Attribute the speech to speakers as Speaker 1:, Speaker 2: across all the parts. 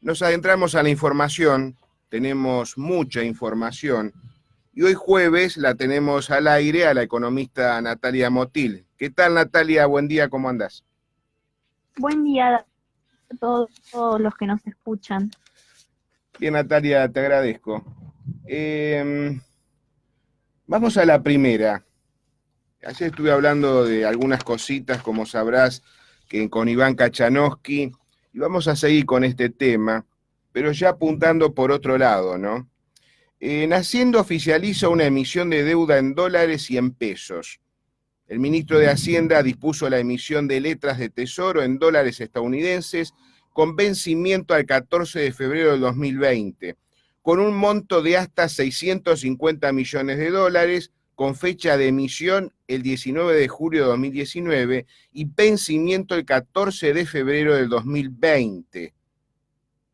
Speaker 1: Nos adentramos a la información, tenemos mucha información, y hoy jueves la tenemos al aire a la economista Natalia Motil. ¿Qué tal, Natalia? Buen día, ¿cómo andás?
Speaker 2: Buen día a todos los que nos escuchan.
Speaker 1: Bien, Natalia, te agradezco. Eh, Vamos a la primera. Ayer estuve hablando de algunas cositas, como sabrás, que con Iván Kachanowski, y vamos a seguir con este tema, pero ya apuntando por otro lado, ¿no? Hacienda oficializa una emisión de deuda en dólares y en pesos. El ministro de Hacienda dispuso la emisión de letras de tesoro en dólares estadounidenses con vencimiento al 14 de febrero del 2020, con un monto de hasta 650 millones de dólares, con fecha de emisión el 19 de julio de 2019 y vencimiento el 14 de febrero del 2020.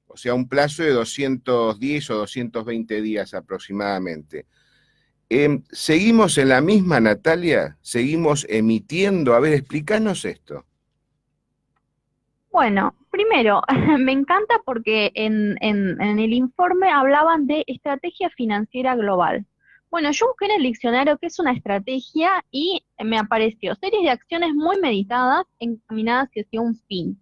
Speaker 1: O sea, un plazo de 210 o 220 días aproximadamente. ¿Seguimos en la misma, Natalia? ¿Seguimos emitiendo? A ver, explícanos esto.
Speaker 2: Bueno, primero, me encanta porque en el informe hablaban de estrategia financiera global. Bueno, yo busqué en el diccionario qué es una estrategia y me apareció series de acciones muy meditadas encaminadas hacia un fin.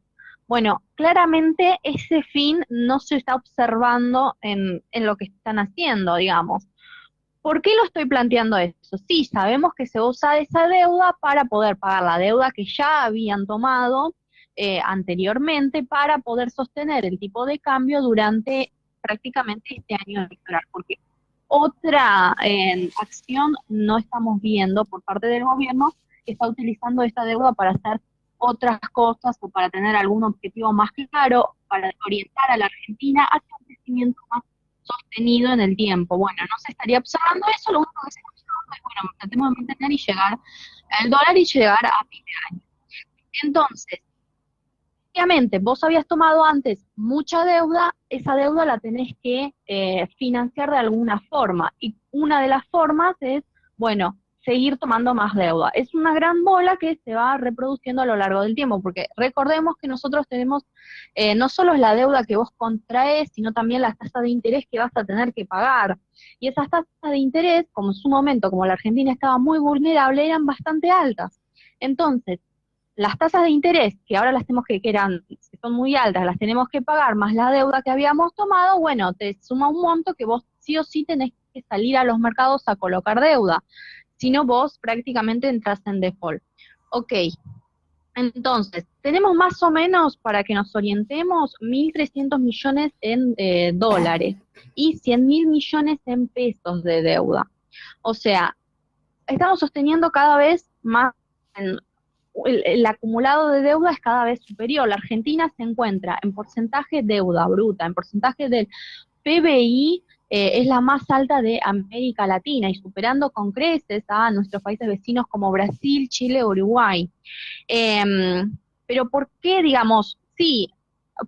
Speaker 2: Bueno, claramente ese fin no se está observando en lo que están haciendo, digamos. ¿Por qué lo estoy planteando eso? Sí, sabemos que se usa esa deuda para poder pagar la deuda que ya habían tomado anteriormente para poder sostener el tipo de cambio durante prácticamente este año electoral, porque otra acción no estamos viendo por parte del gobierno que está utilizando esta deuda para hacer otras cosas o para tener algún objetivo más claro, para orientar a la Argentina hacia un crecimiento más sostenido en el tiempo. Bueno, no se estaría observando eso, lo único que se está observando es, bueno, tratemos de mantener y llegar al dólar y llegar a fin de año. Entonces, obviamente, vos habías tomado antes mucha deuda, esa deuda la tenés que financiar de alguna forma. Y una de las formas es, bueno, seguir tomando más deuda. Es una gran bola que se va reproduciendo a lo largo del tiempo, porque recordemos que nosotros tenemos no solo la deuda que vos contraes, sino también las tasas de interés que vas a tener que pagar. Y esas tasas de interés, como en su momento, como la Argentina estaba muy vulnerable, eran bastante altas. Entonces, las tasas de interés, que ahora las tenemos que son muy altas, las tenemos que pagar, más la deuda que habíamos tomado, bueno, te suma un monto que vos sí o sí tenés que salir a los mercados a colocar deuda, si no vos prácticamente entras en default. Ok, entonces, tenemos más o menos, para que nos orientemos, 1.300 millones en dólares y 100.000 millones en pesos de deuda. O sea, estamos sosteniendo cada vez más el acumulado de deuda es cada vez superior. La Argentina se encuentra en porcentaje deuda bruta, en porcentaje del PBI, es la más alta de América Latina y superando con creces a nuestros países vecinos como Brasil, Chile, Uruguay. Pero ¿por qué, digamos, sí,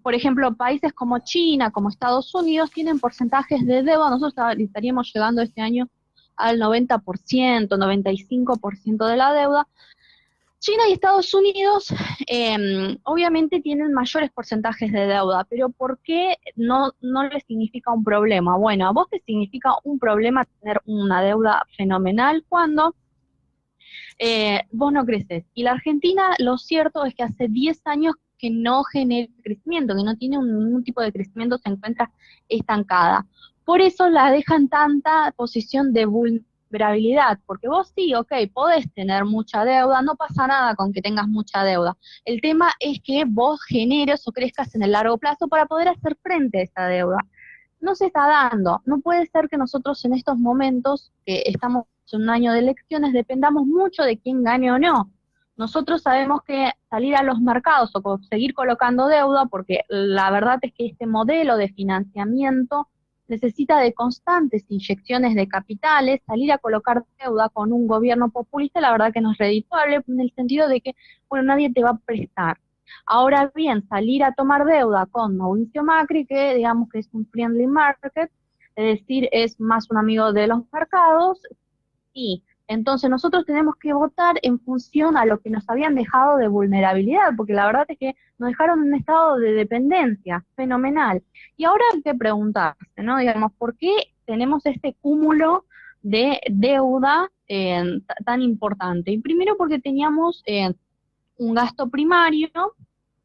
Speaker 2: por ejemplo, países como China, como Estados Unidos, tienen porcentajes de deuda, nosotros estaríamos llegando este año al 90%, 95% de la deuda. China y Estados Unidos obviamente tienen mayores porcentajes de deuda, pero ¿por qué no les significa un problema? Bueno, a vos te significa un problema tener una deuda fenomenal cuando vos no creces. Y la Argentina, lo cierto es que hace 10 años que no genera crecimiento, que no tiene ningún tipo de crecimiento, se encuentra estancada. Por eso la dejan tanta posición de vulnerabilidad, porque vos sí, ok, podés tener mucha deuda, no pasa nada con que tengas mucha deuda. El tema es que vos generes o crezcas en el largo plazo para poder hacer frente a esa deuda. No se está dando. No puede ser que nosotros en estos momentos, que estamos en un año de elecciones, dependamos mucho de quién gane o no. Nosotros sabemos que salir a los mercados o seguir colocando deuda, porque la verdad es que este modelo de financiamiento necesita de constantes inyecciones de capitales, salir a colocar deuda con un gobierno populista, la verdad que no es redituable, en el sentido de que, bueno, nadie te va a prestar. Ahora bien, salir a tomar deuda con Mauricio Macri, que digamos que es un friendly market, es decir, es más un amigo de los mercados, y Entonces nosotros tenemos que votar en función a lo que nos habían dejado de vulnerabilidad, porque la verdad es que nos dejaron en un estado de dependencia fenomenal. Y ahora hay que preguntarse, ¿no? Digamos, ¿por qué tenemos este cúmulo de deuda tan importante? Y primero porque teníamos un gasto primario,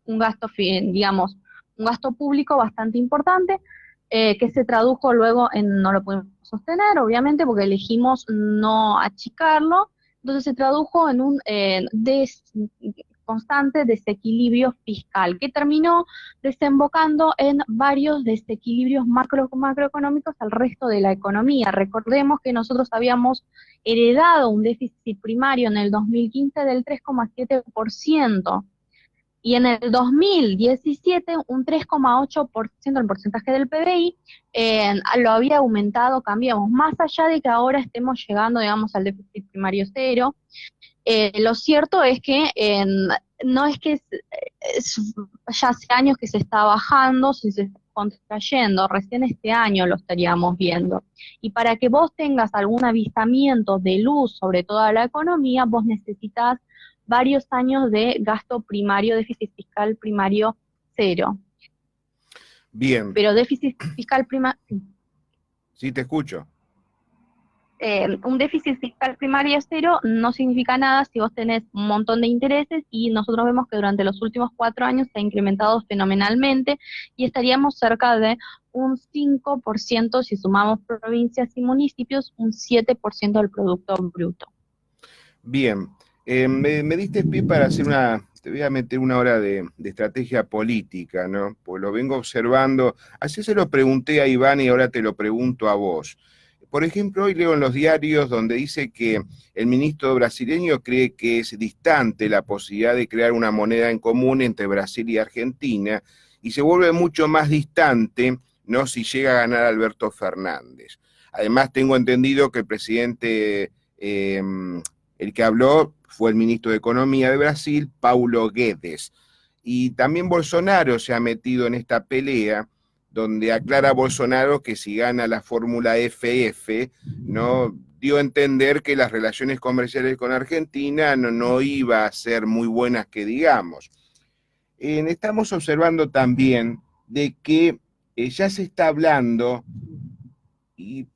Speaker 2: un gasto, digamos, un gasto público bastante importante, que se tradujo luego en no lo pudimos sostener, obviamente, porque elegimos no achicarlo, entonces se tradujo en un constante desequilibrio fiscal, que terminó desembocando en varios desequilibrios macroeconómicos al resto de la economía. Recordemos que nosotros habíamos heredado un déficit primario en el 2015 del 3,7%, y en el 2017 un 3,8% del porcentaje del PBI lo había aumentado, cambiamos, más allá de que ahora estemos llegando, digamos, al déficit primario cero. Lo cierto es que no es que ya hace años que se está bajando, si se está contrayendo, recién este año lo estaríamos viendo. Y para que vos tengas algún avistamiento de luz sobre toda la economía, vos necesitas varios años de gasto primario, déficit fiscal primario cero.
Speaker 1: Bien.
Speaker 2: Pero déficit fiscal primario...
Speaker 1: Sí, te escucho.
Speaker 2: Un déficit fiscal primario cero no significa nada si vos tenés un montón de intereses, y nosotros vemos que durante los últimos 4 años se ha incrementado fenomenalmente y estaríamos cerca de un 5% si sumamos provincias y municipios, un 7% del Producto Bruto.
Speaker 1: Bien, me diste pie para hacer te voy a meter una hora de estrategia política, ¿no? Pues lo vengo observando, así se lo pregunté a Iván y ahora te lo pregunto a vos. Por ejemplo, hoy leo en los diarios donde dice que el ministro brasileño cree que es distante la posibilidad de crear una moneda en común entre Brasil y Argentina, y se vuelve mucho más distante, ¿no?, si llega a ganar Alberto Fernández. Además, tengo entendido que el presidente, el que habló fue el ministro de Economía de Brasil, Paulo Guedes. Y también Bolsonaro se ha metido en esta pelea, donde aclara Bolsonaro que si gana la fórmula FF, ¿no?, dio a entender que las relaciones comerciales con Argentina no iba a ser muy buenas, que digamos. Estamos observando también de que ya se está hablando, y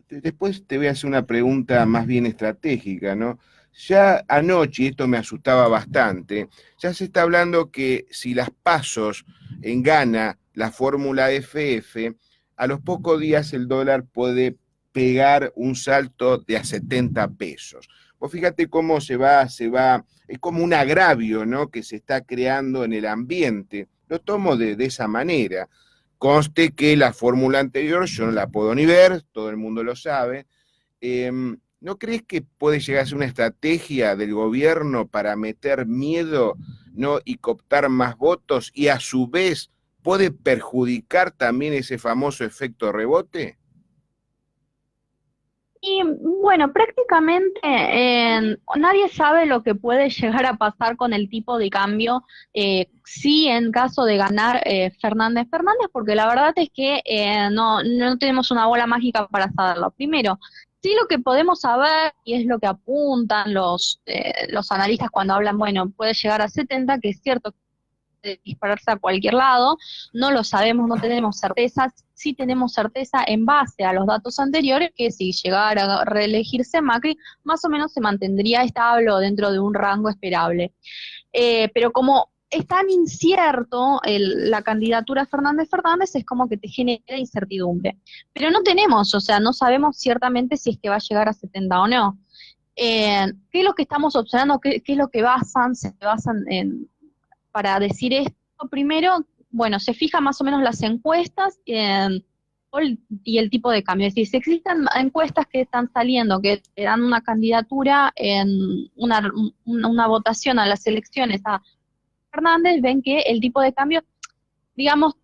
Speaker 1: después te voy a hacer una pregunta más bien estratégica, ¿no? Ya anoche, y esto me asustaba bastante, ya se está hablando que si las pasos gana la fórmula FF, a los pocos días el dólar puede pegar un salto de a 70 pesos. Vos fíjate cómo se va, es como un agravio, ¿no?, que se está creando en el ambiente. Lo tomo de esa manera. Conste que la fórmula anterior yo no la puedo ni ver, todo el mundo lo sabe. ¿No crees que puede llegar a ser una estrategia del gobierno para meter miedo, ¿no?, y cooptar más votos, y a su vez puede perjudicar también ese famoso efecto rebote?
Speaker 2: Y bueno, prácticamente nadie sabe lo que puede llegar a pasar con el tipo de cambio, sí, en caso de ganar Fernández, porque la verdad es que no tenemos una bola mágica para saberlo. Primero, sí, lo que podemos saber, y es lo que apuntan los analistas cuando hablan, bueno, puede llegar a 70, que es cierto, de dispararse a cualquier lado, no lo sabemos, no tenemos certezas, sí tenemos certeza en base a los datos anteriores que si llegara a reelegirse Macri, más o menos se mantendría estable o dentro de un rango esperable. Pero como es tan incierto la candidatura de Fernández, es como que te genera incertidumbre. Pero no tenemos, o sea, no sabemos ciertamente si es que va a llegar a 70 o no. ¿Qué es lo que estamos observando? ¿Qué es lo que se basan para decir esto? Primero, bueno, se fija más o menos las encuestas y el tipo de cambio. Es decir, si existen encuestas que están saliendo, que te dan una candidatura en una votación a las elecciones a Fernández, ven que el tipo de cambio, digamos,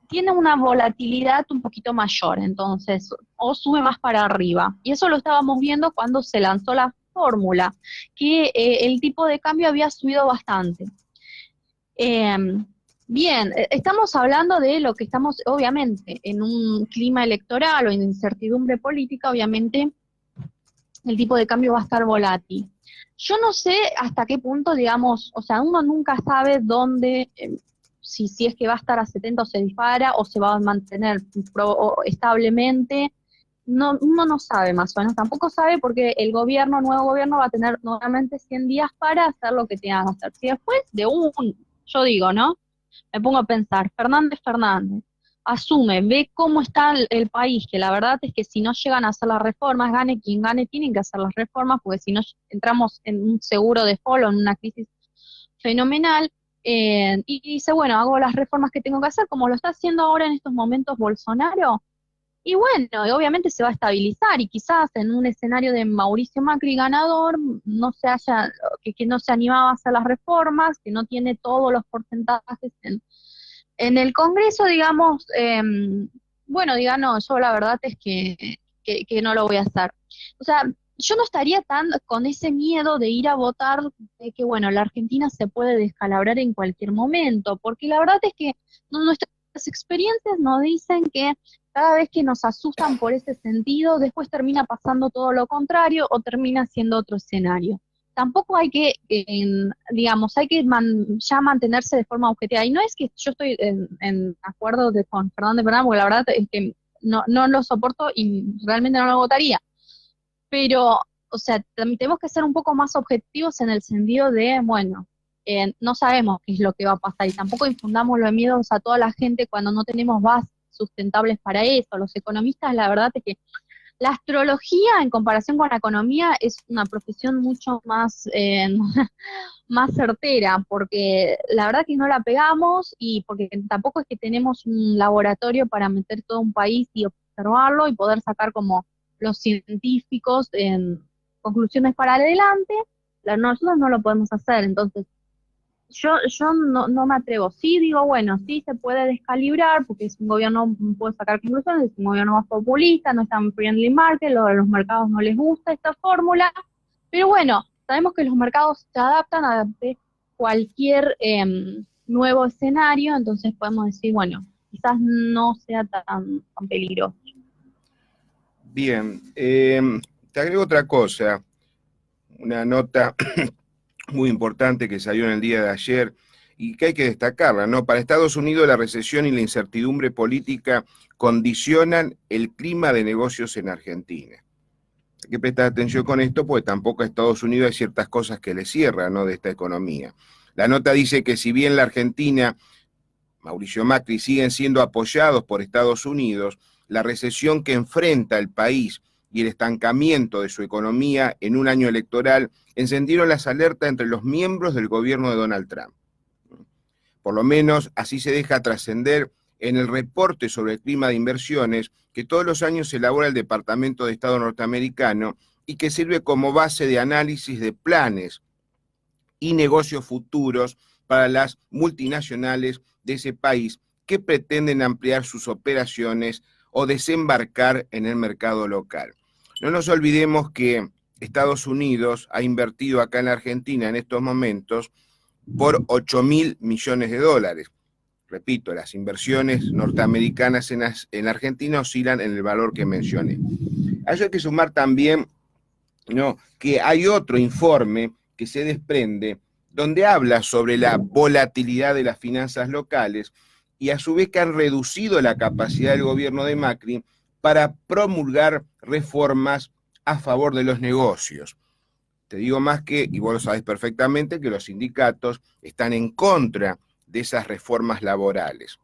Speaker 2: tiene una volatilidad un poquito mayor, entonces, o sube más para arriba. Y eso lo estábamos viendo cuando se lanzó la fórmula, que el tipo de cambio había subido bastante. Bien, estamos hablando de lo que estamos, obviamente, en un clima electoral o en incertidumbre política, obviamente el tipo de cambio va a estar volátil. Yo no sé hasta qué punto, digamos, o sea, uno nunca sabe dónde, si es que va a estar a 70 o se dispara, o se va a mantener establemente. No, uno no sabe más o menos, tampoco sabe porque el gobierno, nuevo gobierno, va a tener nuevamente 100 días para hacer lo que tenga que hacer. Si después yo digo, ¿no? Me pongo a pensar, Fernández asume, ve cómo está el país, que la verdad es que si no llegan a hacer las reformas, gane quien gane, tienen que hacer las reformas, porque si no entramos en un seguro default o en una crisis fenomenal, y dice, bueno, hago las reformas que tengo que hacer, como lo está haciendo ahora en estos momentos Bolsonaro, y bueno, y obviamente se va a estabilizar, y quizás en un escenario de Mauricio Macri ganador, no se haya, que no se animaba a hacer las reformas, que no tiene todos los porcentajes en el Congreso, digamos, bueno, diga, no, yo la verdad es que no lo voy a hacer. O sea, yo no estaría tan con ese miedo de ir a votar, de que, bueno, la Argentina se puede descalabrar en cualquier momento, porque la verdad es que nuestras experiencias nos dicen que cada vez que nos asustan por ese sentido, después termina pasando todo lo contrario o termina siendo otro escenario. Tampoco hay que, digamos, hay que ya mantenerse de forma objetiva. Y no es que yo estoy en acuerdo con Fernández Bernal, porque la verdad es que no lo soporto y realmente no lo votaría. Pero, o sea, tenemos que ser un poco más objetivos en el sentido de, bueno, no sabemos qué es lo que va a pasar y tampoco infundamos los miedos a toda la gente cuando no tenemos bases sustentables para eso. Los economistas, la verdad es que la astrología, en comparación con la economía, es una profesión mucho más, más certera, porque la verdad que no la pegamos y porque tampoco es que tenemos un laboratorio para meter todo un país y observarlo y poder sacar como los científicos en conclusiones para adelante. Nosotros no lo podemos hacer, entonces yo no me atrevo. Sí digo, bueno, sí se puede descalibrar porque es un gobierno, puede sacar conclusiones, es un gobierno más populista, no es tan friendly market, a los mercados no les gusta esta fórmula, pero bueno, sabemos que los mercados se adaptan ante cualquier nuevo escenario, entonces podemos decir, bueno, quizás no sea tan peligroso.
Speaker 1: Bien, te agrego otra cosa, una nota muy importante que salió en el día de ayer y que hay que destacarla, ¿no? Para Estados Unidos la recesión y la incertidumbre política condicionan el clima de negocios en Argentina. Hay que prestar atención con esto porque tampoco a Estados Unidos hay ciertas cosas que le cierran, ¿no?, de esta economía. La nota dice que si bien la Argentina, Mauricio Macri, siguen siendo apoyados por Estados Unidos, la recesión que enfrenta el país y el estancamiento de su economía en un año electoral encendieron las alertas entre los miembros del gobierno de Donald Trump. Por lo menos así se deja trascender en el reporte sobre el clima de inversiones que todos los años se elabora el Departamento de Estado norteamericano y que sirve como base de análisis de planes y negocios futuros para las multinacionales de ese país que pretenden ampliar sus operaciones o desembarcar en el mercado local. No nos olvidemos que Estados Unidos ha invertido acá en la Argentina en estos momentos por 8.000 millones de dólares. Repito, las inversiones norteamericanas en Argentina oscilan en el valor que mencioné. A eso hay que sumar también, ¿no?, que hay otro informe que se desprende donde habla sobre la volatilidad de las finanzas locales y a su vez que han reducido la capacidad del gobierno de Macri para promulgar reformas a favor de los negocios. Te digo más que, y vos lo sabés perfectamente, que los sindicatos están en contra de esas reformas laborales.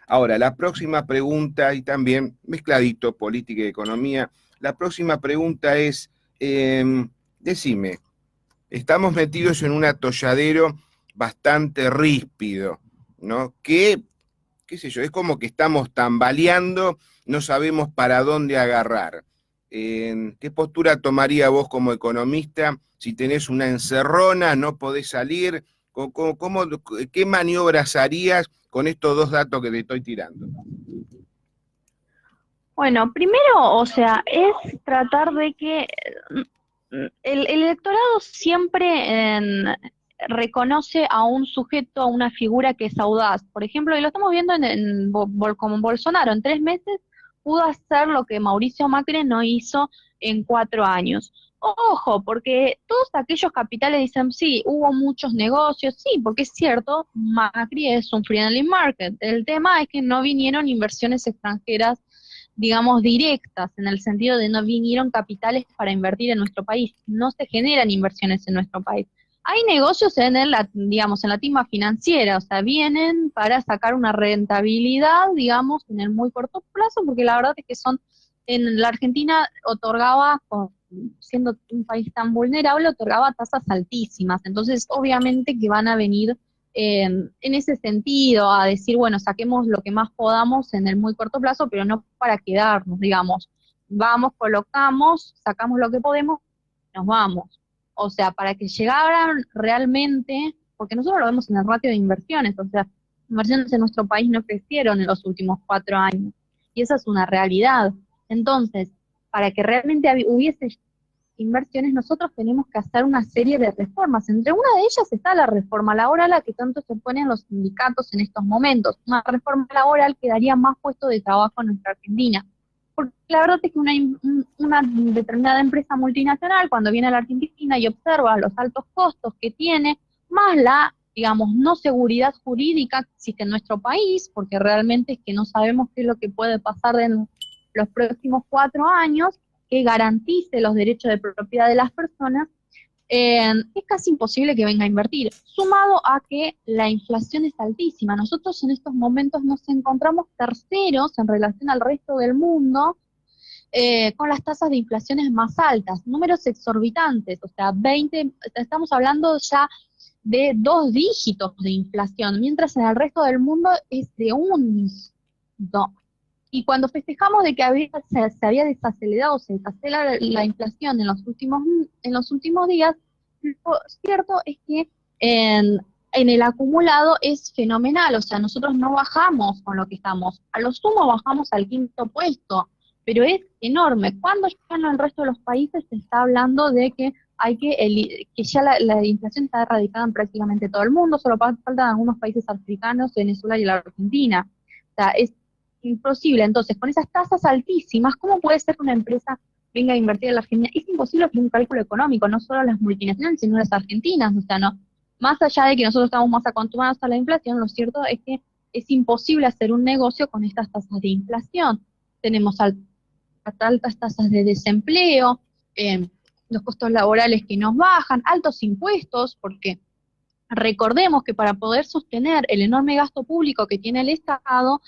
Speaker 1: Ahora, la próxima pregunta, y también mezcladito, política y economía, la próxima pregunta es, decime, estamos metidos en un atolladero bastante ríspido, ¿no? Que, qué sé yo, es como que estamos tambaleando, no sabemos para dónde agarrar. ¿Qué postura tomaría vos como economista si tenés una encerrona, no podés salir? ¿Qué maniobras harías con estos dos datos que te estoy tirando?
Speaker 2: Bueno, primero, o sea, es tratar de que el electorado siempre reconoce a un sujeto, a una figura que es audaz. Por ejemplo, y lo estamos viendo como Bolsonaro, en 3 meses pudo hacer lo que Mauricio Macri no hizo en 4 años. Ojo, porque todos aquellos capitales dicen, sí, hubo muchos negocios, sí, porque es cierto, Macri es un friendly market. El tema es que no vinieron inversiones extranjeras, digamos, directas, en el sentido de no vinieron capitales para invertir en nuestro país, no se generan inversiones en nuestro país. Hay negocios digamos, en la timba financiera, o sea, vienen para sacar una rentabilidad, digamos, en el muy corto plazo, porque la verdad es que en la Argentina otorgaba, siendo un país tan vulnerable, otorgaba tasas altísimas, entonces obviamente que van a venir en ese sentido, a decir, bueno, saquemos lo que más podamos en el muy corto plazo, pero no para quedarnos, digamos. Vamos, colocamos, sacamos lo que podemos, nos vamos. O sea, para que llegaran realmente, porque nosotros lo vemos en el ratio de inversiones, o sea, inversiones en nuestro país no crecieron en los últimos 4 años, y esa es una realidad. Entonces, para que realmente hubiese inversiones, nosotros tenemos que hacer una serie de reformas. Entre una de ellas está la reforma laboral a la que tanto se oponen los sindicatos en estos momentos. Una reforma laboral que daría más puestos de trabajo en nuestra Argentina. Porque la verdad es que una determinada empresa multinacional, cuando viene a la Argentina y observa los altos costos que tiene, más la, digamos, no seguridad jurídica que existe en nuestro país, porque realmente es que no sabemos qué es lo que puede pasar en los próximos 4 años, que garantice los derechos de propiedad de las personas, es casi imposible que venga a invertir. Sumado a que la inflación es altísima. Nosotros en estos momentos nos encontramos terceros en relación al resto del mundo, con las tasas de inflaciones más altas, números exorbitantes, o sea, estamos hablando ya de 2 dígitos de inflación, mientras en el resto del mundo es de un dígito. Y cuando festejamos de que se había desacelerado, se desacelera la inflación en los últimos días, lo cierto es que en el acumulado es fenomenal, o sea, nosotros no bajamos con lo que estamos, a lo sumo bajamos al quinto puesto, pero es enorme. Cuando ya en el resto de los países se está hablando de que que ya la inflación está erradicada en prácticamente todo el mundo, solo faltan algunos países africanos, Venezuela y la Argentina. O sea, es imposible. Entonces, con esas tasas altísimas, ¿cómo puede ser que una empresa venga a invertir en la Argentina? Es imposible hacer un cálculo económico, no solo las multinacionales, sino las argentinas. O sea, no, más allá de que nosotros estamos más acostumbrados a la inflación, lo cierto es que es imposible hacer un negocio con estas tasas de inflación. Tenemos altas tasas de desempleo, los costos laborales que nos bajan, altos impuestos, porque recordemos que para poder sostener el enorme gasto público que tiene el Estado,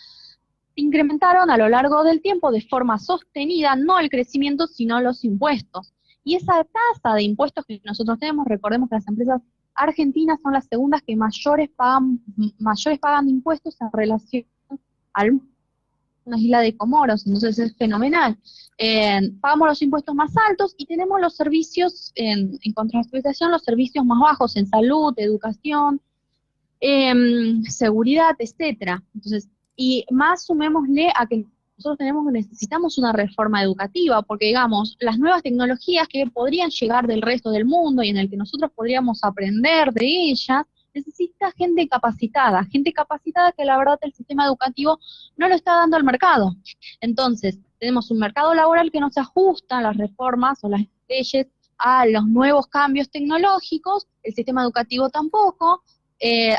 Speaker 2: incrementaron a lo largo del tiempo de forma sostenida, no el crecimiento, sino los impuestos. Y esa tasa de impuestos que nosotros tenemos, recordemos que las empresas argentinas son las segundas que mayores pagan impuestos en relación al una isla de Comoros, entonces es fenomenal. Pagamos los impuestos más altos y tenemos los servicios, en contraprestación, los servicios más bajos en salud, educación, seguridad, etcétera. Entonces, y más sumémosle a que nosotros necesitamos una reforma educativa, porque digamos, las nuevas tecnologías que podrían llegar del resto del mundo y en el que nosotros podríamos aprender de ellas, necesita gente capacitada que la verdad el sistema educativo no lo está dando al mercado. Entonces, tenemos un mercado laboral que no se ajusta a las reformas o las leyes a los nuevos cambios tecnológicos, el sistema educativo tampoco,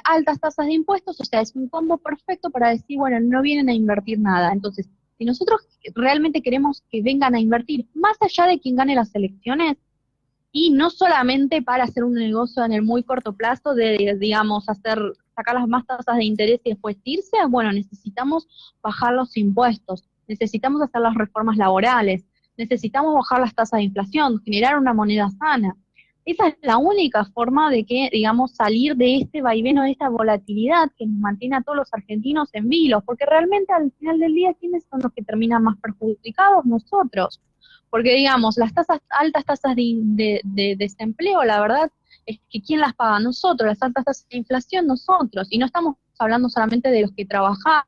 Speaker 2: altas tasas de impuestos, o sea, es un combo perfecto para decir, bueno, no vienen a invertir nada. Entonces, si nosotros realmente queremos que vengan a invertir, más allá de quien gane las elecciones, y no solamente para hacer un negocio en el muy corto plazo de, digamos, sacar las más tasas de interés y después irse, bueno, necesitamos bajar los impuestos, necesitamos hacer las reformas laborales, necesitamos bajar las tasas de inflación, generar una moneda sana. Esa es la única forma de que, digamos, salir de este vaivén o de esta volatilidad que nos mantiene a todos los argentinos en vilo, porque realmente al final del día, ¿quiénes son los que terminan más perjudicados? Nosotros. Porque, digamos, las altas tasas de desempleo, la verdad es que ¿quién las paga? Nosotros, las altas tasas de inflación, nosotros. Y no estamos hablando solamente de los que trabajan,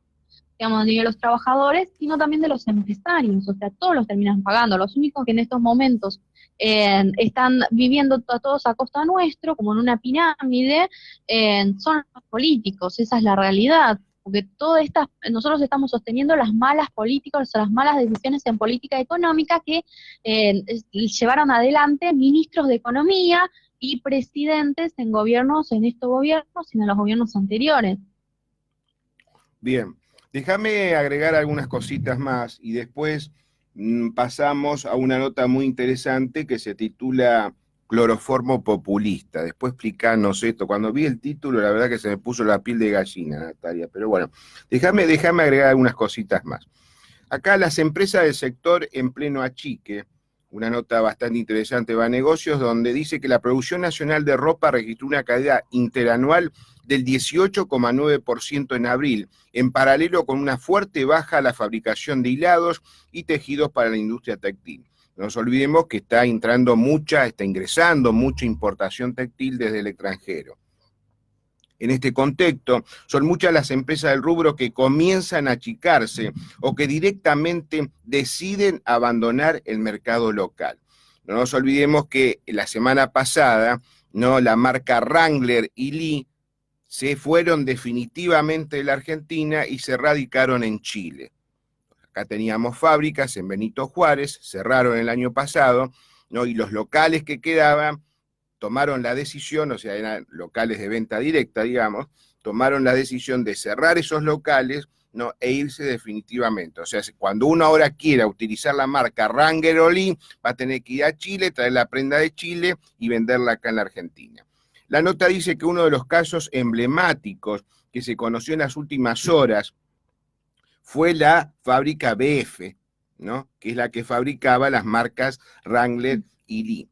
Speaker 2: digamos, ni de los trabajadores, sino también de los empresarios, o sea, todos los terminan pagando. Los únicos que en estos momentos están viviendo todos a costa nuestro, como en una pirámide, son los políticos, esa es la realidad. porque nosotros estamos sosteniendo las malas políticas, o las malas decisiones en política económica que llevaron adelante ministros de economía y presidentes en estos gobiernos y en los gobiernos anteriores.
Speaker 1: Bien, déjame agregar algunas cositas más y después pasamos a una nota muy interesante que se titula Cloroformo populista. Después explicarnos esto. Cuando vi el título, la verdad que se me puso la piel de gallina, Natalia. Pero bueno, déjame agregar algunas cositas más. Acá las empresas del sector en pleno achique, una nota bastante interesante va a negocios, donde dice que la producción nacional de ropa registró una caída interanual del 18,9% en abril, en paralelo con una fuerte baja a la fabricación de hilados y tejidos para la industria textil. No nos olvidemos que está ingresando mucha importación textil desde el extranjero. En este contexto, son muchas las empresas del rubro que comienzan a achicarse o que directamente deciden abandonar el mercado local. No nos olvidemos que la semana pasada, ¿no?, la marca Wrangler y Lee se fueron definitivamente de la Argentina y se radicaron en Chile. Acá teníamos fábricas en Benito Juárez, cerraron el año pasado, ¿no?, y los locales que quedaban tomaron la decisión, o sea, eran locales de venta directa, digamos, tomaron la decisión de cerrar esos locales, ¿no?, e irse definitivamente. O sea, cuando uno ahora quiera utilizar la marca Wrangler o Lee, va a tener que ir a Chile, traer la prenda de Chile y venderla acá en la Argentina. La nota dice que uno de los casos emblemáticos que se conoció en las últimas horas fue la fábrica BF, ¿no?, que es la que fabricaba las marcas Wrangler y Lee.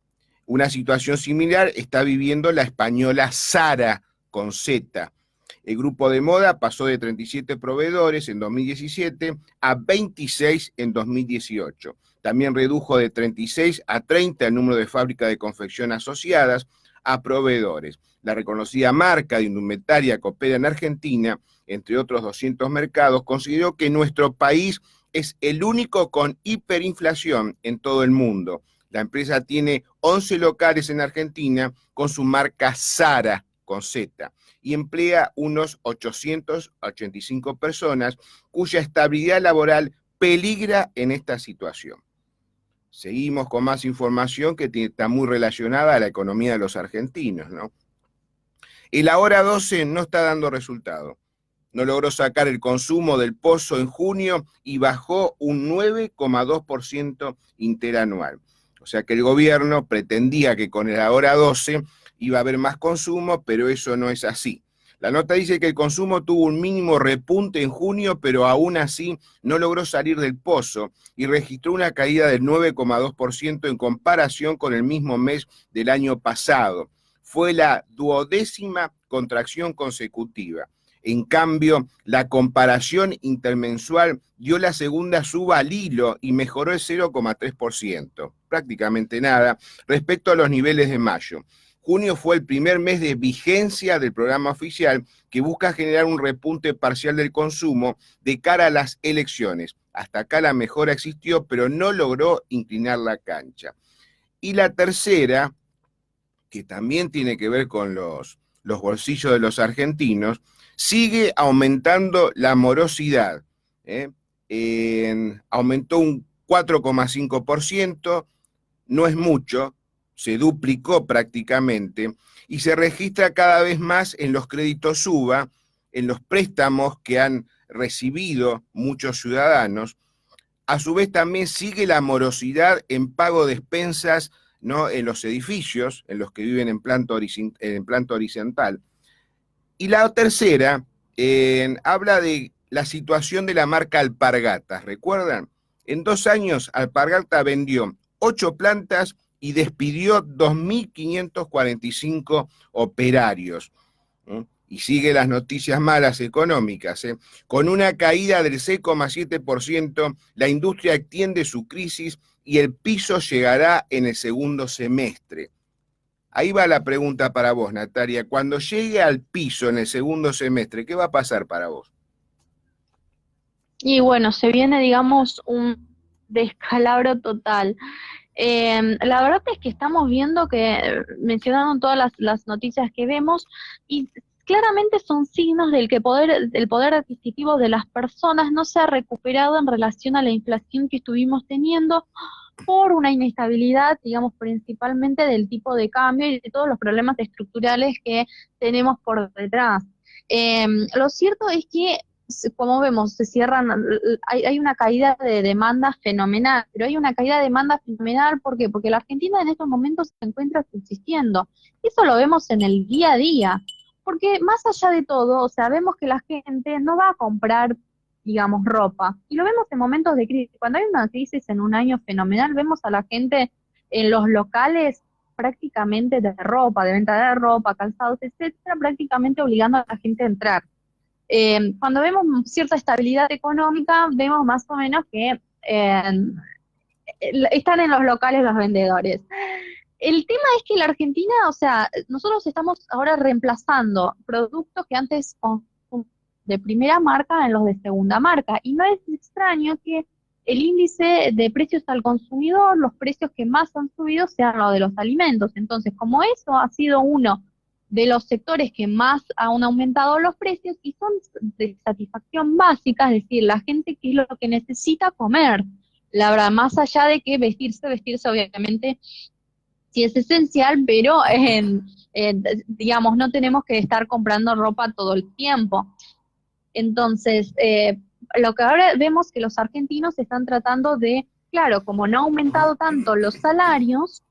Speaker 1: Una situación similar está viviendo la española Zara, con Z. El grupo de moda pasó de 37 proveedores en 2017 a 26 en 2018. También redujo de 36 a 30 el número de fábricas de confección asociadas a proveedores. La reconocida marca de indumentaria que opera en Argentina, entre otros 200 mercados, consideró que nuestro país es el único con hiperinflación en todo el mundo. La empresa tiene 11 locales en Argentina con su marca Zara, con Z, y emplea unos 885 personas cuya estabilidad laboral peligra en esta situación. Seguimos con más información que está muy relacionada a la economía de los argentinos, ¿no? El Ahora 12 no está dando resultado. No logró sacar el consumo del pozo en junio y bajó un 9,2% interanual. O sea que el gobierno pretendía que con el Ahora 12 iba a haber más consumo, pero eso no es así. La nota dice que el consumo tuvo un mínimo repunte en junio, pero aún así no logró salir del pozo y registró una caída del 9,2% en comparación con el mismo mes del año pasado. Fue la 12ª contracción consecutiva. En cambio, la comparación intermensual dio la segunda suba al hilo y mejoró el 0,3%, prácticamente nada, respecto a los niveles de mayo. Junio fue el primer mes de vigencia del programa oficial que busca generar un repunte parcial del consumo de cara a las elecciones. Hasta acá la mejora existió, pero no logró inclinar la cancha. Y la tercera, que también tiene que ver con los bolsillos de los argentinos, sigue aumentando la morosidad. Aumentó un 4,5%, no es mucho, se duplicó prácticamente, y se registra cada vez más en los créditos UBA, en los préstamos que han recibido muchos ciudadanos. A su vez también sigue la morosidad en pago de expensas, ¿no?, en los edificios, en los que viven en planta horizontal. Y la tercera habla de la situación de la marca Alpargatas. ¿Recuerdan? En 2 años, Alpargatas vendió 8 plantas y despidió 2.545 operarios. Y sigue las noticias malas económicas. Con una caída del 6,7%, la industria extiende su crisis y el piso llegará en el segundo semestre. Ahí va la pregunta para vos, Natalia. Cuando llegue al piso en el segundo semestre, ¿qué va a pasar para vos?
Speaker 2: Y bueno, se viene, digamos, un descalabro total. La verdad es que estamos viendo que, mencionaron todas las noticias que vemos, y claramente son signos del que el poder adquisitivo de las personas no se ha recuperado en relación a la inflación que estuvimos teniendo por una inestabilidad, digamos, principalmente del tipo de cambio y de todos los problemas estructurales que tenemos por detrás. Lo cierto es que, como vemos, se cierran, hay una caída de demanda fenomenal, pero hay una caída de demanda fenomenal, ¿por qué? Porque la Argentina en estos momentos se encuentra subsistiendo. Eso lo vemos en el día a día, porque más allá de todo, o sea, vemos que la gente no va a comprar, digamos, ropa. Y lo vemos en momentos de crisis. Cuando hay una crisis en un año fenomenal, vemos a la gente en los locales prácticamente de ropa, de venta de ropa, calzados, etcétera, prácticamente obligando a la gente a entrar. Cuando vemos cierta estabilidad económica, vemos más o menos que están en los locales los vendedores. El tema es que la Argentina, o sea, nosotros estamos ahora reemplazando productos que antes de primera marca en los de segunda marca. Y no es extraño que el índice de precios al consumidor, los precios que más han subido sean los de los alimentos. Entonces, como eso ha sido uno de los sectores que más han aumentado los precios y son de satisfacción básica, es decir, la gente que es lo que necesita comer. La verdad, más allá de que vestirse obviamente sí es esencial, pero digamos, no tenemos que estar comprando ropa todo el tiempo. Entonces, lo que ahora vemos que los argentinos están tratando de, claro, como no ha aumentado tanto los salarios,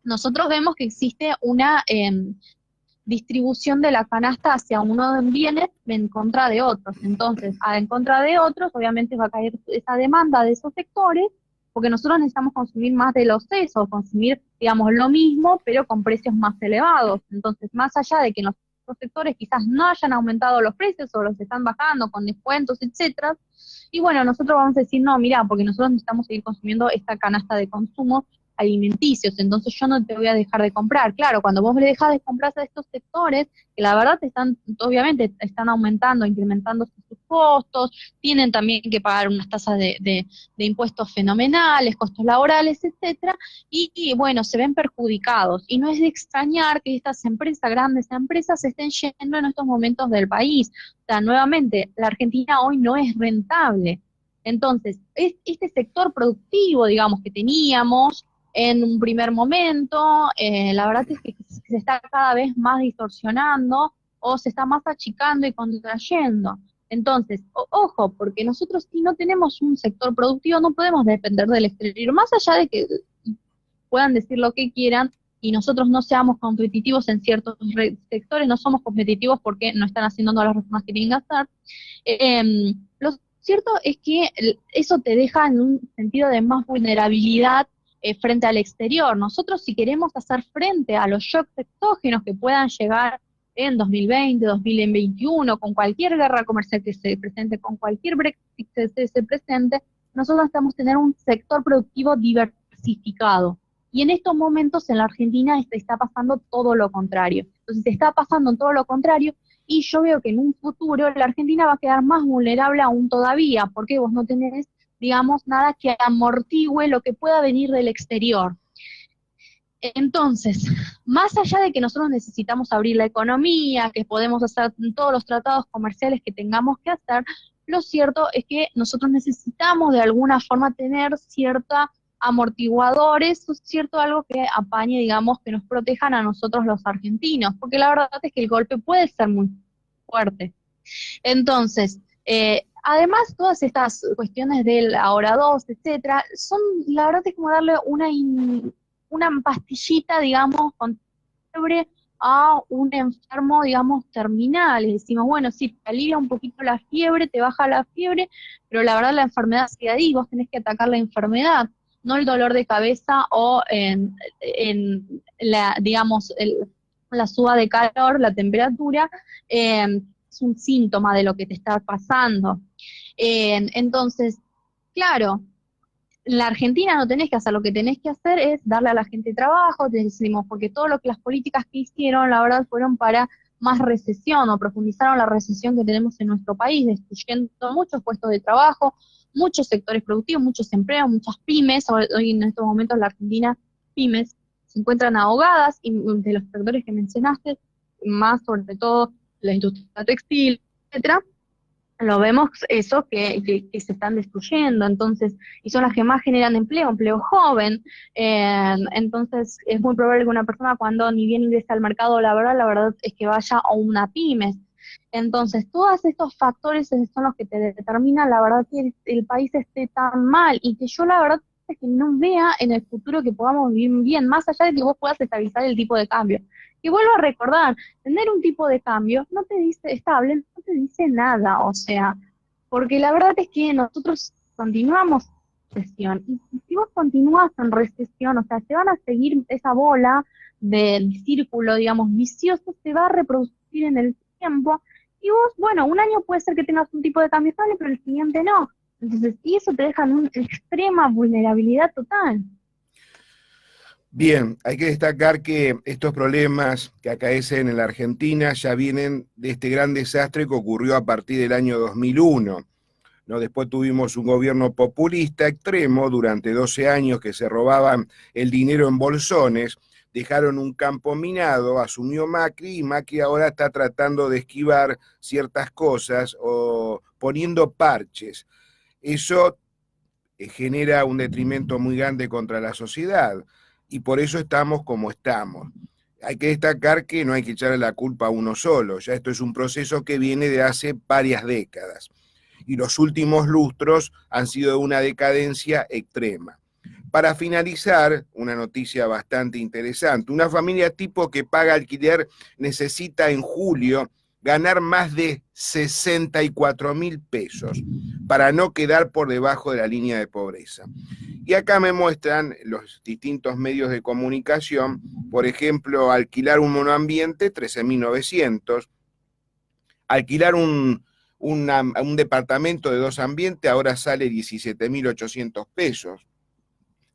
Speaker 2: nosotros vemos que existe una distribución de la canasta hacia unos bienes en contra de otros. Entonces, en contra de otros, obviamente va a caer esa demanda de esos sectores, porque nosotros necesitamos consumir más de los esos, consumir, digamos, lo mismo, pero con precios más elevados. Entonces, más allá de que en los otros sectores quizás no hayan aumentado los precios o los están bajando con descuentos, etcétera, y bueno, nosotros vamos a decir, no, mira, porque nosotros necesitamos seguir consumiendo esta canasta de consumo alimenticios, entonces yo no te voy a dejar de comprar. Claro, cuando vos le dejas de comprar a estos sectores, que la verdad están, obviamente están aumentando, incrementando sus costos, tienen también que pagar unas tasas de impuestos fenomenales, costos laborales, etcétera, y bueno, se ven perjudicados. Y no es de extrañar que estas empresas, grandes empresas, se estén yendo en estos momentos del país. O sea, nuevamente, la Argentina hoy no es rentable. Entonces, este sector productivo, digamos, que teníamos, en un primer momento, la verdad es que se está cada vez más distorsionando o se está más achicando y contrayendo. Entonces, ojo, porque nosotros si no tenemos un sector productivo no podemos depender del exterior, más allá de que puedan decir lo que quieran y nosotros no seamos competitivos en ciertos sectores, no somos competitivos porque no están haciendo todas las reformas que tienen que hacer. Lo cierto es que eso te deja en un sentido de más vulnerabilidad frente al exterior. Nosotros si queremos hacer frente a los shocks exógenos que puedan llegar en 2020, 2021, con cualquier guerra comercial que se presente, con cualquier Brexit que se presente, nosotros necesitamos tener un sector productivo diversificado. Y en estos momentos en la Argentina está pasando todo lo contrario. Entonces está pasando todo lo contrario y yo veo que en un futuro la Argentina va a quedar más vulnerable aún todavía, porque vos no tenés, digamos, nada que amortigüe lo que pueda venir del exterior. Entonces, más allá de que nosotros necesitamos abrir la economía, que podemos hacer todos los tratados comerciales que tengamos que hacer, lo cierto es que nosotros necesitamos de alguna forma tener cierta amortiguadores, cierto algo que apañe, digamos, que nos protejan a nosotros los argentinos, porque la verdad es que el golpe puede ser muy fuerte. Entonces, además, todas estas cuestiones del ahora 2, etcétera, son, la verdad es como darle una pastillita, digamos, con fiebre a un enfermo, digamos, terminal. Y decimos, bueno, sí, te alivia un poquito la fiebre, te baja la fiebre, pero la verdad la enfermedad sigue ahí, vos tenés que atacar la enfermedad, no el dolor de cabeza o en la, digamos, la suba de calor, la temperatura, es un síntoma de lo que te está pasando. Entonces, claro, en la Argentina no tenés que hacer, lo que tenés que hacer es darle a la gente trabajo, te decimos, porque todo lo que las políticas que hicieron, la verdad, fueron para más recesión o profundizaron la recesión que tenemos en nuestro país, destruyendo muchos puestos de trabajo, muchos sectores productivos, muchos empleos, muchas pymes. Hoy en estos momentos la Argentina, pymes, se encuentran ahogadas y de los sectores que mencionaste, más sobre todo la industria textil, etcétera, lo vemos eso que se están destruyendo, entonces, y son las que más generan empleo, empleo joven, entonces es muy probable que una persona cuando ni bien ingresa al mercado laboral, la verdad es que vaya a una pymes. Entonces, todos estos factores son los que te determinan, la verdad, que el país esté tan mal y que yo la verdad es que no vea en el futuro que podamos vivir bien, más allá de que vos puedas estabilizar el tipo de cambio. Y vuelvo a recordar, tener un tipo de cambio no te dice estable, no te dice nada, o sea, porque la verdad es que nosotros continuamos en recesión, y si vos continúas en recesión, o sea, se van a seguir esa bola del círculo, digamos, vicioso, se va a reproducir en el tiempo, y vos, bueno, un año puede ser que tengas un tipo de cambio estable, pero el siguiente no. Entonces, y eso te deja en una extrema vulnerabilidad total.
Speaker 1: Bien, hay que destacar que estos problemas que acaecen en la Argentina ya vienen de este gran desastre que ocurrió a partir del año 2001. ¿No? Después tuvimos un gobierno populista extremo durante 12 años que se robaban el dinero en bolsones, dejaron un campo minado, asumió Macri y Macri ahora está tratando de esquivar ciertas cosas o poniendo parches. Eso genera un detrimento muy grande contra la sociedad y por eso estamos como estamos. Hay que destacar que no hay que echarle la culpa a uno solo, ya esto es un proceso que viene de hace varias décadas y los últimos lustros han sido de una decadencia extrema. Para finalizar, una noticia bastante interesante. Una familia tipo que paga alquiler necesita en julio ganar más de 64.000 pesos para no quedar por debajo de la línea de pobreza. Y acá me muestran los distintos medios de comunicación, por ejemplo, alquilar un monoambiente, 13.900, alquilar un departamento de 2 ambientes ahora sale 17.800 pesos,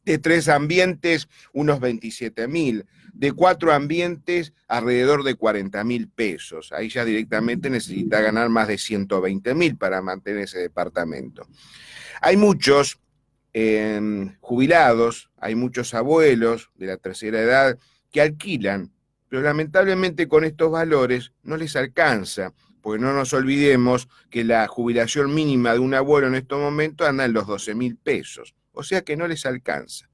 Speaker 1: de 3 ambientes unos 27.000, de 4 ambientes alrededor de 40.000 pesos. Ahí ya directamente necesita ganar más de 120.000 para mantener ese departamento. Hay muchos jubilados, hay muchos abuelos de la tercera edad que alquilan, pero lamentablemente con estos valores no les alcanza, porque no nos olvidemos que la jubilación mínima de un abuelo en estos momentos anda en los 12.000 pesos, o sea que no les alcanza.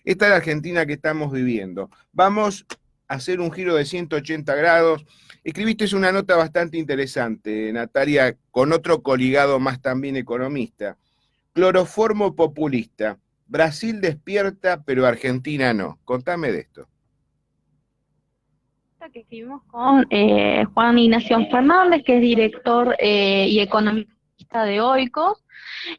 Speaker 1: Esta es la Argentina que estamos viviendo. Vamos a hacer un giro de 180 grados. Escribiste una nota bastante interesante, Natalia, con otro coligado más también economista. Cloroformo populista. Brasil despierta, pero Argentina no. Contame de esto.
Speaker 2: Que escribimos con Juan Ignacio Fernández, que es director y economista de Oikos,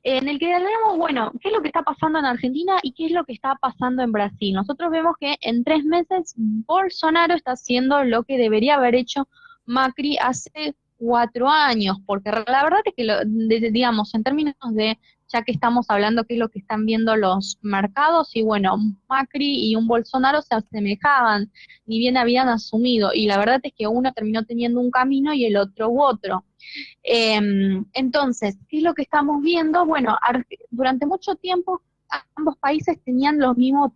Speaker 2: en el que hablamos, bueno, qué es lo que está pasando en Argentina y qué es lo que está pasando en Brasil. Nosotros vemos que en 3 meses Bolsonaro está haciendo lo que debería haber hecho Macri hace 4 años, porque la verdad es que, digamos, en términos de, ya que estamos hablando qué es lo que están viendo los mercados, y bueno, Macri y un Bolsonaro se asemejaban, ni bien habían asumido, y la verdad es que uno terminó teniendo un camino y el otro u otro. Entonces, ¿qué es lo que estamos viendo? Bueno, durante mucho tiempo ambos países tienen los mismos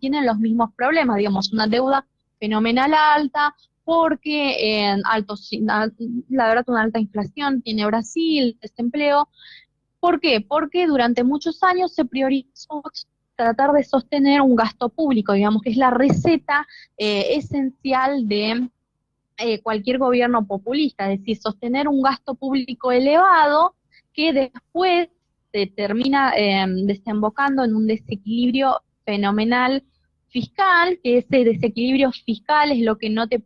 Speaker 2: problemas, digamos, una deuda fenomenal alta, porque la verdad una alta inflación tiene Brasil, desempleo. ¿Por qué? Porque durante muchos años se priorizó tratar de sostener un gasto público, digamos que es la receta esencial de cualquier gobierno populista, es decir, sostener un gasto público elevado que después se termina desembocando en un desequilibrio fenomenal fiscal, que ese desequilibrio fiscal es lo que no te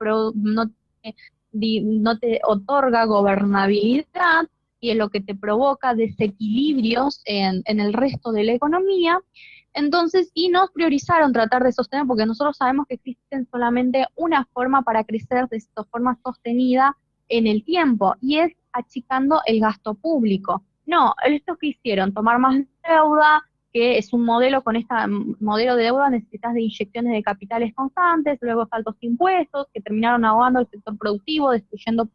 Speaker 2: otorga gobernabilidad y es lo que te provoca desequilibrios en el resto de la economía. Entonces, y nos priorizaron tratar de sostener, porque nosotros sabemos que existen solamente una forma para crecer de esta forma sostenida en el tiempo, y es achicando el gasto público. No, esto que hicieron, tomar más deuda, que es un modelo, con este modelo de deuda necesitas de inyecciones de capitales constantes, luego altos impuestos, que terminaron ahogando el sector productivo, destruyendo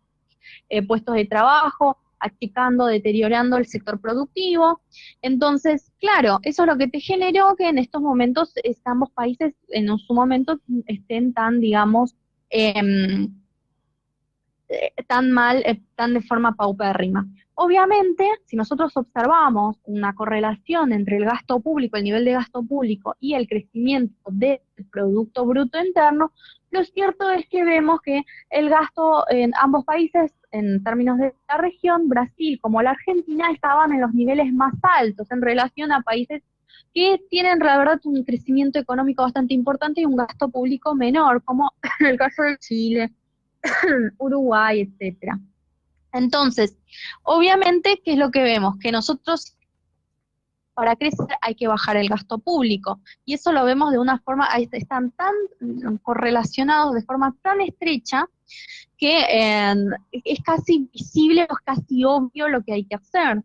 Speaker 2: puestos de trabajo, achicando, deteriorando el sector productivo. Entonces, claro, eso es lo que te generó que en estos momentos ambos países en su momento estén tan, digamos, eh, tan mal, tan de forma paupérrima. Obviamente, si nosotros observamos una correlación entre el gasto público, el nivel de gasto público y el crecimiento del Producto Bruto Interno, lo cierto es que vemos que el gasto en ambos países, en términos de la región, Brasil como la Argentina, estaban en los niveles más altos en relación a países que tienen, la verdad, un crecimiento económico bastante importante y un gasto público menor, como en el caso de Chile, Uruguay, etcétera. Entonces, obviamente, ¿qué es lo que vemos? Que nosotros para crecer hay que bajar el gasto público. Y eso lo vemos de una forma, están tan correlacionados de forma tan estrecha que es casi visible, es casi obvio lo que hay que hacer.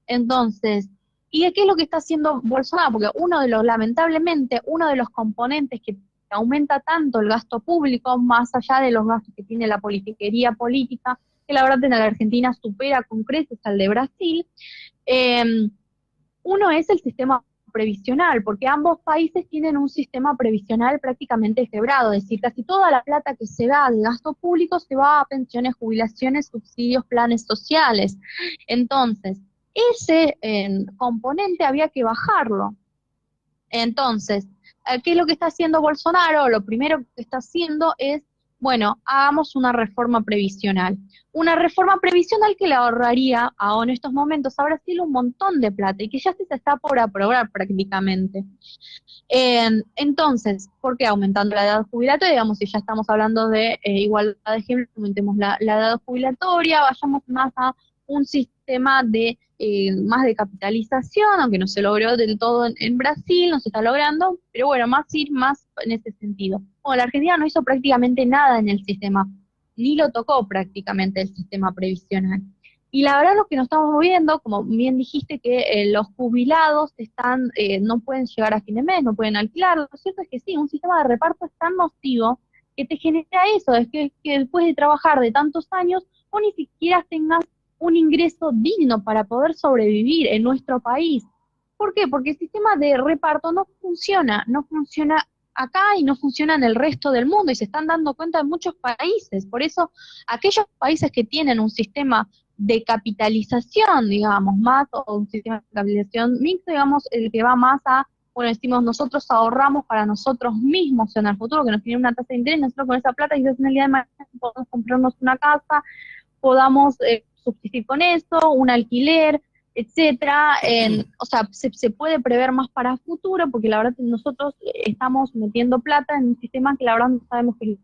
Speaker 2: Entonces, ¿y qué es lo que está haciendo Bolsonaro? Porque lamentablemente, uno de los componentes que aumenta tanto el gasto público, más allá de los gastos que tiene la politiquería política, que la verdad en la Argentina supera con creces al de Brasil, eh, uno es el sistema previsional, porque ambos países tienen un sistema previsional prácticamente quebrado, es decir, casi toda la plata que se da de gasto público se va a pensiones, jubilaciones, subsidios, planes sociales. Entonces, ese componente había que bajarlo. Entonces, ¿qué es lo que está haciendo Bolsonaro? Lo primero que está haciendo es, bueno, hagamos una reforma previsional. Una reforma previsional que le ahorraría en estos momentos a Brasil un montón de plata y que ya se está por aprobar prácticamente. Entonces, ¿por qué aumentando la edad jubilatoria? Digamos, si ya estamos hablando de igualdad de género, aumentemos la edad jubilatoria, vayamos más a un sistema de más de capitalización, aunque no se logró del todo en Brasil, no se está logrando, pero bueno, ir más en ese sentido. Bueno, la Argentina no hizo prácticamente nada en el sistema, ni lo tocó prácticamente el sistema previsional. Y la verdad lo que nos estamos viendo, como bien dijiste, que los jubilados no pueden llegar a fin de mes, no pueden alquilar. Lo cierto es que sí, un sistema de reparto es tan nocivo que te genera eso, es que después de trabajar de tantos años, vos ni siquiera tengas un ingreso digno para poder sobrevivir en nuestro país. ¿Por qué? Porque el sistema de reparto no funciona acá y no funciona en el resto del mundo y se están dando cuenta en muchos países. Por eso, aquellos países que tienen un sistema de capitalización, digamos, más, o un sistema de capitalización mixto, digamos, el que va más a, bueno, decimos, nosotros ahorramos para nosotros mismos en el futuro, que nos tiene una tasa de interés, nosotros con esa plata, quizás en el día de mañana podemos comprarnos una casa, podamos subsistir con eso, un alquiler, etcétera. O sea, se puede prever más para futuro, porque la verdad nosotros estamos metiendo plata en un sistema que la verdad no sabemos que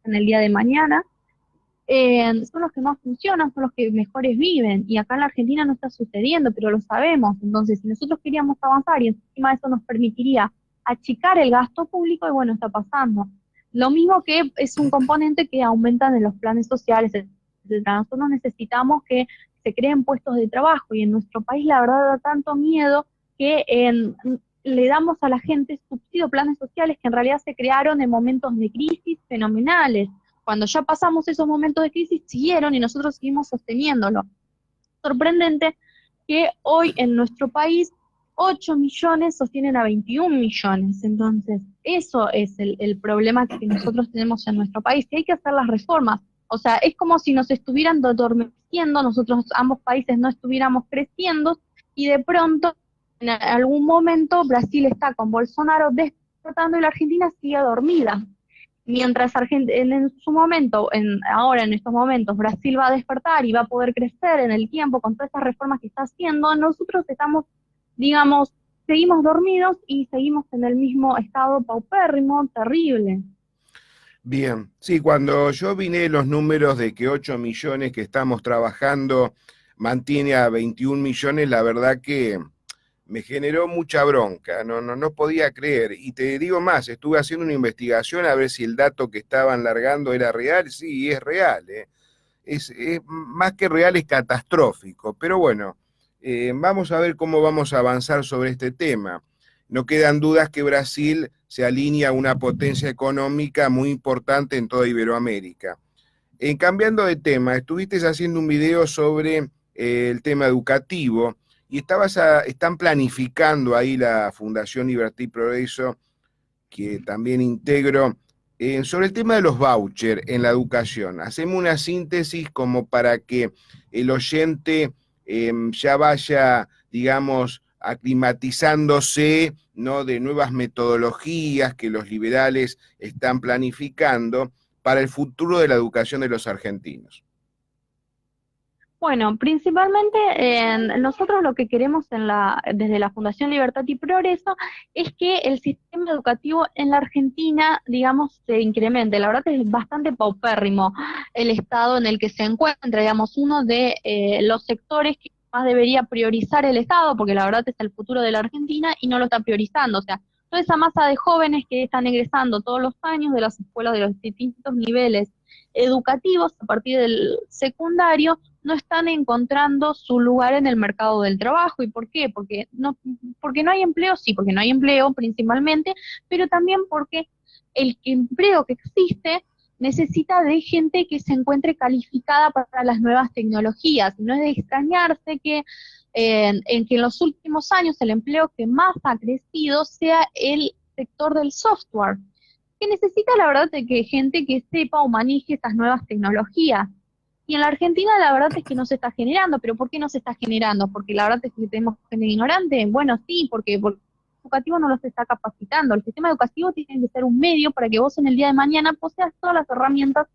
Speaker 2: en el día de mañana. Son los que más funcionan, son los que mejores viven, y acá en la Argentina no está sucediendo, pero lo sabemos. Entonces, si nosotros queríamos avanzar y encima eso nos permitiría achicar el gasto público, y bueno, está pasando. Lo mismo que es un componente que aumentan en los planes sociales, etcétera. Nosotros necesitamos que se creen puestos de trabajo, y en nuestro país la verdad da tanto miedo que le damos a la gente subsidios, planes sociales que en realidad se crearon en momentos de crisis fenomenales. Cuando ya pasamos esos momentos de crisis, siguieron y nosotros seguimos sosteniéndolo. Sorprendente que hoy en nuestro país 8 millones sostienen a 21 millones. Entonces, eso es el problema que nosotros tenemos en nuestro país, que hay que hacer las reformas. O sea, es como si nos estuvieran adormeciendo, nosotros ambos países no estuviéramos creciendo, y de pronto, en algún momento, Brasil está con Bolsonaro despertando y la Argentina sigue dormida. Mientras en su momento, ahora en estos momentos, Brasil va a despertar y va a poder crecer en el tiempo con todas estas reformas que está haciendo, nosotros estamos, digamos, seguimos dormidos y seguimos en el mismo estado paupérrimo, terrible.
Speaker 1: Bien, sí, cuando yo vine los números de que 8 millones que estamos trabajando mantiene a 21 millones, la verdad que me generó mucha bronca, no podía creer. Y te digo más, estuve haciendo una investigación a ver si el dato que estaban largando era real. Sí, es real, ¿eh? Es más que real, es catastrófico. Pero bueno, vamos a ver cómo vamos a avanzar sobre este tema. No quedan dudas que Brasil se alinea a una potencia económica muy importante en toda Iberoamérica. Cambiando de tema, estuviste haciendo un video sobre el tema educativo y están planificando ahí la Fundación Libertad y Progreso, que también integro, Sobre el tema de los vouchers en la educación, hacemos una síntesis como para que el oyente ya vaya, digamos, aclimatizándose, ¿no?, de nuevas metodologías que los liberales están planificando para el futuro de la educación de los argentinos.
Speaker 2: Bueno, principalmente nosotros lo que queremos desde la Fundación Libertad y Progreso es que el sistema educativo en la Argentina, digamos, se incremente. La verdad es bastante paupérrimo el estado en el que se encuentra, digamos, uno de los sectores que más debería priorizar el Estado, porque la verdad es el futuro de la Argentina y no lo está priorizando. O sea, toda esa masa de jóvenes que están egresando todos los años de las escuelas de los distintos niveles educativos a partir del secundario no están encontrando su lugar en el mercado del trabajo. ¿Y por qué? Porque no hay empleo, sí, porque no hay empleo principalmente, pero también porque el empleo que existe necesita de gente que se encuentre calificada para las nuevas tecnologías. No es de extrañarse que en que en los últimos años el empleo que más ha crecido sea el sector del software, que necesita la verdad de que gente que sepa o maneje estas nuevas tecnologías. Y en la Argentina la verdad es que no se está generando, pero ¿por qué no se está generando? Porque la verdad es que tenemos gente ignorante. Bueno, sí, porque el educativo no los está capacitando. El sistema educativo tiene que ser un medio para que vos en el día de mañana poseas todas las herramientas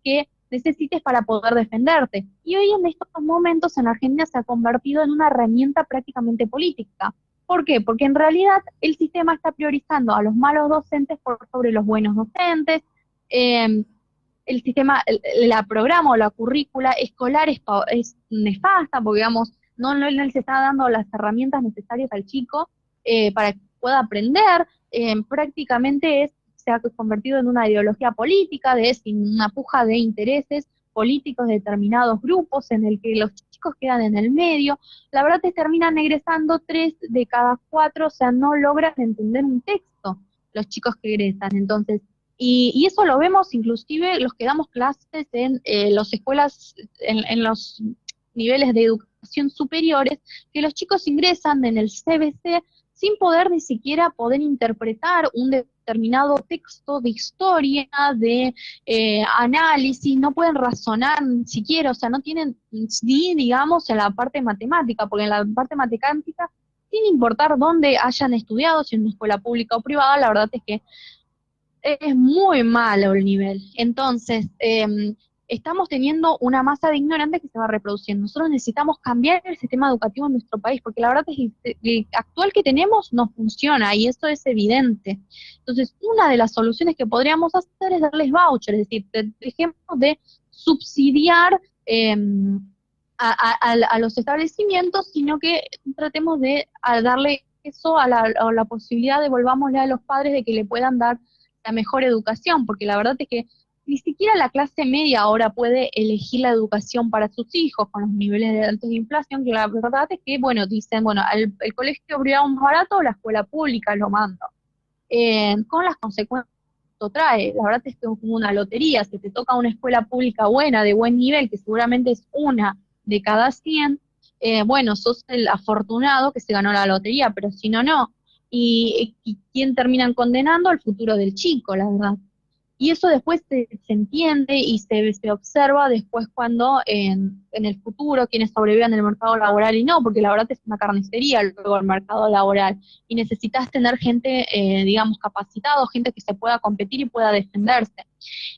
Speaker 2: que necesites para poder defenderte. Y hoy en estos momentos en Argentina se ha convertido en una herramienta prácticamente política. ¿Por qué? Porque en realidad el sistema está priorizando a los malos docentes por sobre los buenos docentes. eh, el sistema, la programa o la currícula escolar es nefasta, porque digamos, no les está dando las herramientas necesarias al chico para que pueda aprender. Prácticamente se ha convertido en una ideología política, sin una puja de intereses políticos de determinados grupos en el que los chicos quedan en el medio. La verdad es que terminan egresando 3 de cada 4, o sea, no logran entender un texto los chicos que egresan. Entonces, y eso lo vemos inclusive los que damos clases en las escuelas, en los niveles de educación superiores, que los chicos ingresan en el CBC sin poder ni siquiera poder interpretar un determinado texto de historia, de análisis, no pueden razonar ni siquiera, o sea, no tienen ni, digamos, en la parte matemática, porque en la parte matemática, sin importar dónde hayan estudiado, si en una escuela pública o privada, la verdad es que es muy malo el nivel. Entonces, estamos teniendo una masa de ignorantes que se va reproduciendo. Nosotros necesitamos cambiar el sistema educativo en nuestro país, porque la verdad es que el actual que tenemos no funciona y eso es evidente. Entonces, una de las soluciones que podríamos hacer es darles vouchers, es decir, dejemos de subsidiar a los establecimientos, sino que tratemos de darle eso a la posibilidad, devolvámosle a los padres de que le puedan dar la mejor educación, porque la verdad es que ni siquiera la clase media ahora puede elegir la educación para sus hijos con los niveles de altos de inflación, que la verdad es que, bueno, dicen, bueno, el colegio privado más barato o la escuela pública lo mando, con las consecuencias que esto trae. La verdad es que es como una lotería, si te toca una escuela pública buena, de buen nivel, que seguramente es una de cada 100, bueno, sos el afortunado que se ganó la lotería, pero si no, no. Y quién terminan condenando el futuro del chico, la verdad. Y eso después se entiende y se observa después cuando en el futuro quienes sobrevivan en el mercado laboral y no, porque la verdad es una carnicería luego el mercado laboral y necesitas tener gente, digamos, capacitado, gente que se pueda competir y pueda defenderse.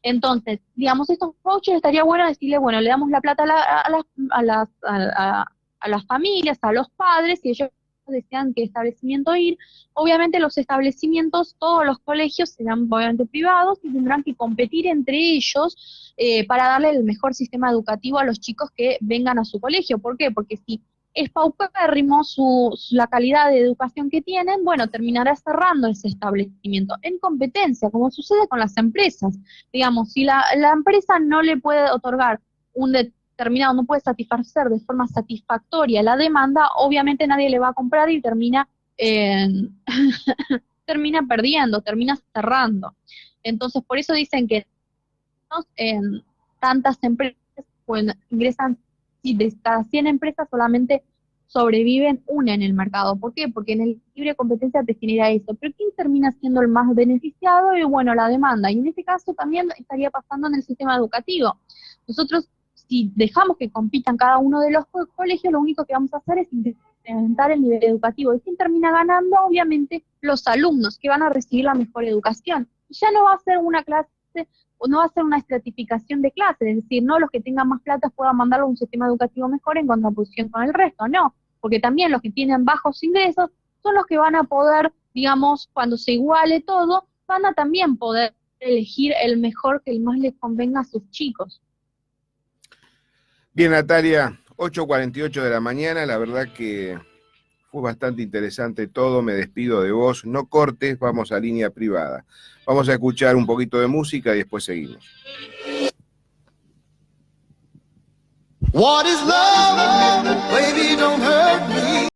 Speaker 2: Entonces, digamos, estos vouchers estaría bueno decirle, bueno, le damos la plata a las familias, a los padres, y ellos desean qué establecimiento ir. Obviamente los establecimientos, todos los colegios serán obviamente privados y tendrán que competir entre ellos para darle el mejor sistema educativo a los chicos que vengan a su colegio. ¿Por qué? Porque si es paupérrimo la calidad de educación que tienen, bueno, terminará cerrando ese establecimiento en competencia, como sucede con las empresas. Digamos, si la empresa no le puede otorgar un determinado, no puede satisfacer de forma satisfactoria la demanda, obviamente nadie le va a comprar y termina termina perdiendo, termina cerrando. Entonces, por eso dicen que en tantas empresas pues, ingresan, y de cada 100 empresas solamente sobreviven una en el mercado. ¿Por qué? Porque en el libre competencia te genera eso. Pero ¿quién termina siendo el más beneficiado? Y bueno, la demanda. Y en este caso también estaría pasando en el sistema educativo. Nosotros, si dejamos que compitan cada uno de los colegios, lo único que vamos a hacer es incrementar el nivel educativo. ¿Y quién termina ganando? Obviamente los alumnos, que van a recibir la mejor educación. Ya no va a ser una clase, o no va a ser una estratificación de clases, es decir, no los que tengan más plata puedan mandarlo a un sistema educativo mejor en contraposición con el resto, no, porque también los que tienen bajos ingresos son los que van a poder, digamos, cuando se iguale todo, van a también poder elegir el mejor que el más les convenga a sus chicos.
Speaker 1: Bien, Natalia, 8:48 de la mañana, la verdad que fue bastante interesante todo, me despido de vos, no cortes, vamos a línea privada. Vamos a escuchar un poquito de música y después seguimos. What is love? Baby, don't hurt me.